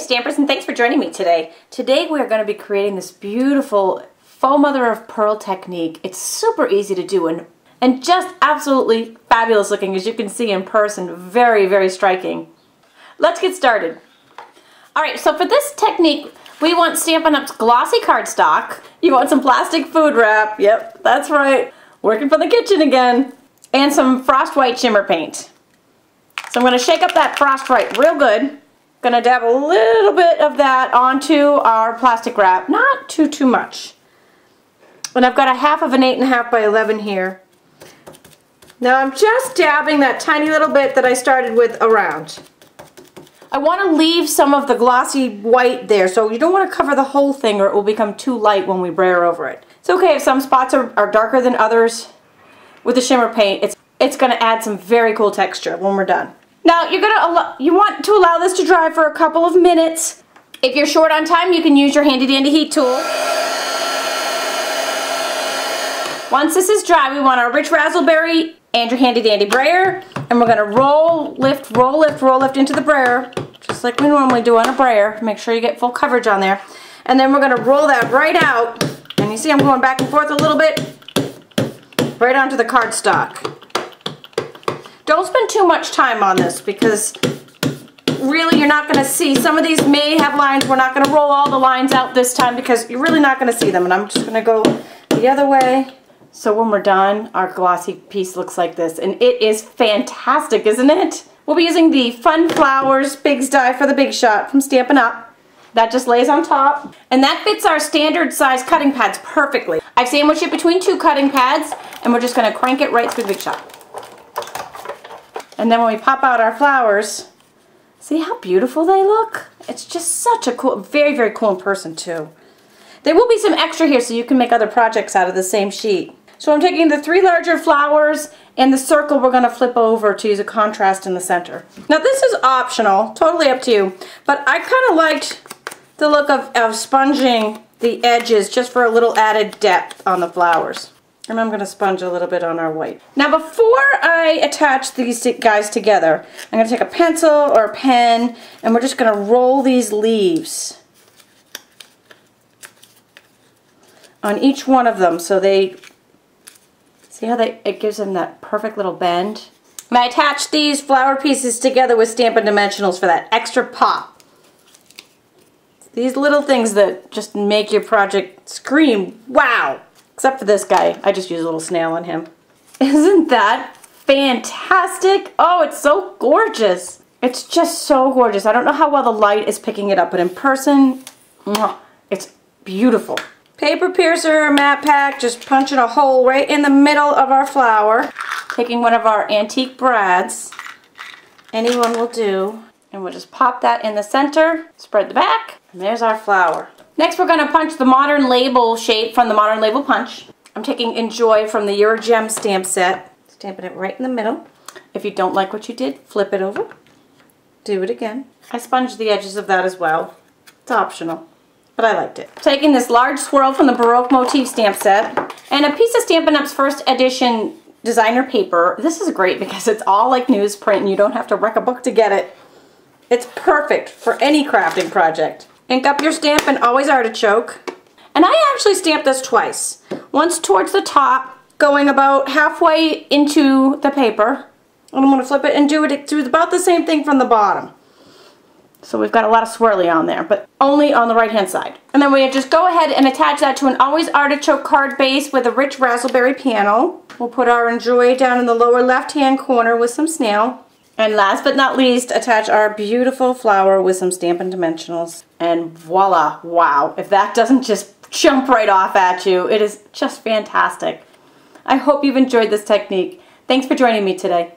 Stampers, and thanks for joining me today. Today we're going to be creating this beautiful Faux Mother of Pearl technique. It's super easy to do and just absolutely fabulous looking, as you can see in person. Very, very striking. Let's get started. Alright, so for this technique we want Stampin' Up's glossy cardstock. You want some plastic food wrap. Yep, that's right. Working for the kitchen again. And some frost white shimmer paint. So I'm going to shake up that frost white real good. Going to dab a little bit of that onto our plastic wrap. Not too much. And I've got a half of an 8.5 by 11 here. Now I'm just dabbing that tiny little bit that I started with around. I want to leave some of the glossy white there, so you don't want to cover the whole thing or it will become too light when we brayer over it. It's okay if some spots are darker than others. With the shimmer paint, it's going to add some very cool texture when we're done. Now you want to allow this to dry for a couple of minutes. If you're short on time, you can use your handy dandy heat tool. Once this is dry, we want our rich razzleberry and your handy dandy brayer, and we're going to roll, lift into the brayer, just like we normally do on a brayer. Make sure you get full coverage on there. And then we're going to roll that right out, and you see I'm going back and forth a little bit, right onto the cardstock. Don't spend too much time on this because really you're not going to see. Some of these may have lines. We're not going to roll all the lines out this time because you're really not going to see them. And I'm just going to go the other way. So when we're done, our glossy piece looks like this. And it is fantastic, isn't it? We'll be using the Fun Flowers Bigs Die for the Big Shot from Stampin' Up. That just lays on top. And that fits our standard size cutting pads perfectly. I've sandwiched it between two cutting pads, and we're just going to crank it right through the Big Shot. And then when we pop out our flowers, see how beautiful they look? It's just such a cool, very, very cool in person too. There will be some extra here so you can make other projects out of the same sheet. So I'm taking the 3 larger flowers and the circle we're going to flip over to use a contrast in the center. Now this is optional, totally up to you, but I kind of liked the look of sponging the edges just for a little added depth on the flowers. And I'm going to sponge a little bit on our white. Now before I attach these guys together, I'm going to take a pencil or a pen and we're just going to roll these leaves on each one of them so they, see how it gives them that perfect little bend? And I attach these flower pieces together with Stampin' Dimensionals for that extra pop. These little things that just make your project scream, wow! Except for this guy. I just use a little snail on him. Isn't that fantastic? Oh, it's so gorgeous. It's just so gorgeous. I don't know how well the light is picking it up, but in person, it's beautiful. Paper piercer, matte pack, just punching a hole right in the middle of our flower. Taking one of our antique brads. Anyone will do. And we'll just pop that in the center, spread the back, and there's our flower. Next we're going to punch the modern label shape from the Modern Label Punch. I'm taking Enjoy from the Your Gem stamp set. Stamping it right in the middle. If you don't like what you did, flip it over. Do it again. I sponged the edges of that as well. It's optional, but I liked it. Taking this large swirl from the Baroque Motifs stamp set and a piece of Stampin' Up's first edition designer paper. This is great because it's all like newsprint and you don't have to wreck a book to get it. It's perfect for any crafting project. Ink up your stamp and always artichoke. And I actually stamped this twice. Once towards the top, going about halfway into the paper. And I'm going to flip it and do about the same thing from the bottom. So we've got a lot of swirly on there, but only on the right hand side. And then we just go ahead and attach that to an always artichoke card base with a rich razzleberry panel. We'll put our Enjoy down in the lower left hand corner with some snail. And last but not least, attach our beautiful flower with some Stampin' Dimensionals. And voila, wow. If that doesn't just jump right off at you, it is just fantastic. I hope you've enjoyed this technique. Thanks for joining me today.